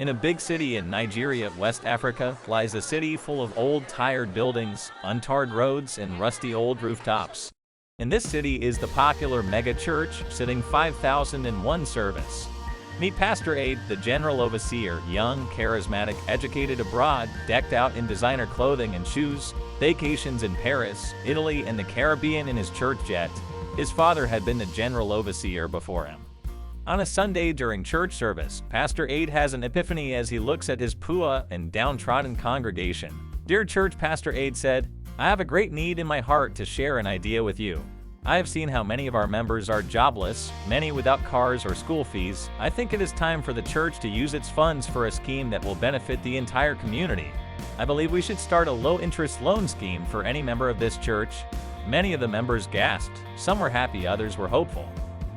In a big city in Nigeria, West Africa, lies a city full of old, tired buildings, untarred roads, and rusty old rooftops. In this city is the popular Megachurch, sitting 5,001 service. Meet Pastor Aid, the general overseer, young, charismatic, educated abroad, decked out in designer clothing and shoes, vacations in Paris, Italy, and the Caribbean in his church jet. His father had been the general overseer before him. On a Sunday during church service, Pastor Aid has an epiphany as he looks at his poor and downtrodden congregation. "Dear church," Pastor Aid said, "I have a great need in my heart to share an idea with you. I have seen how many of our members are jobless, many without cars or school fees. I think it is time for the church to use its funds for a scheme that will benefit the entire community. I believe we should start a low-interest loan scheme for any member of this church." Many of the members gasped. Some were happy, others were hopeful.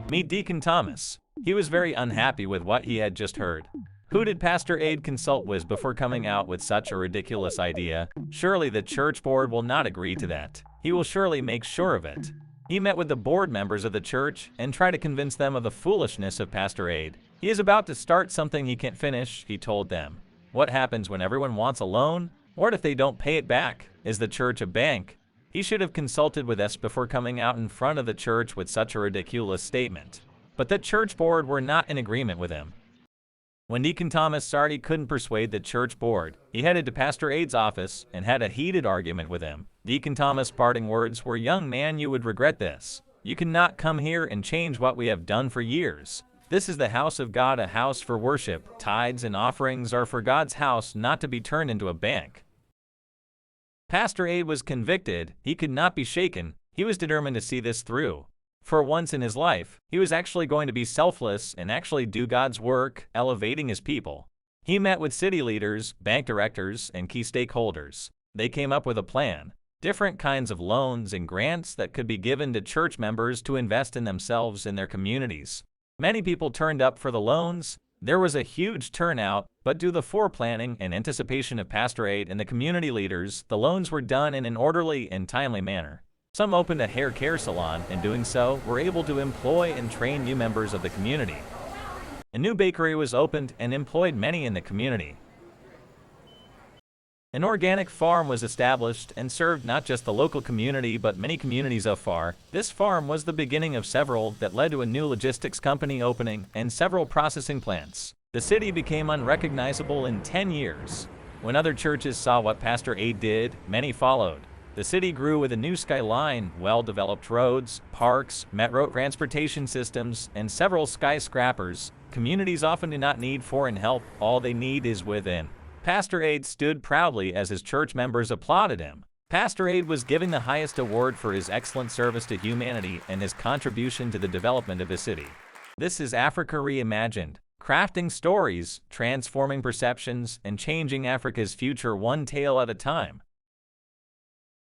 Meet Deacon Thomas. He was very unhappy with what he had just heard. Who did Pastor Aid consult with before coming out with such a ridiculous idea? Surely the church board will not agree to that. He will surely make sure of it. He met with the board members of the church and tried to convince them of the foolishness of Pastor Aid. He is about to start something he can't finish, he told them. What happens when everyone wants a loan? What if they don't pay it back? Is the church a bank? He should have consulted with us before coming out in front of the church with such a ridiculous statement. But the church board were not in agreement with him. When Deacon Thomas saw he couldn't persuade the church board, he headed to Pastor Aid's office and had a heated argument with him. Deacon Thomas' parting words were, "Young man, you would regret this. You cannot come here and change what we have done for years. This is the house of God, a house for worship. Tithes and offerings are for God's house, not to be turned into a bank." Pastor Aid was convicted. He could not be shaken. He was determined to see this through. For once in his life, he was actually going to be selfless and actually do God's work, elevating his people. He met with city leaders, bank directors, and key stakeholders. They came up with a plan. Different kinds of loans and grants that could be given to church members to invest in themselves and their communities. Many people turned up for the loans. There was a huge turnout, but due to the foreplanning and anticipation of Pastor Aid and the community leaders, the loans were done in an orderly and timely manner. Some opened a hair care salon, and doing so, were able to employ and train new members of the community. A new bakery was opened and employed many in the community. An organic farm was established and served not just the local community but many communities afar. This farm was the beginning of several that led to a new logistics company opening and several processing plants. The city became unrecognizable in 10 years. When other churches saw what Pastor Aid did, many followed. The city grew with a new skyline, well-developed roads, parks, metro transportation systems, and several skyscrapers. Communities often do not need foreign help, all they need is within. Pastor Aid stood proudly as his church members applauded him. Pastor Aid was given the highest award for his excellent service to humanity and his contribution to the development of the city. This is Africa Reimagined, crafting stories, transforming perceptions, and changing Africa's future one tale at a time.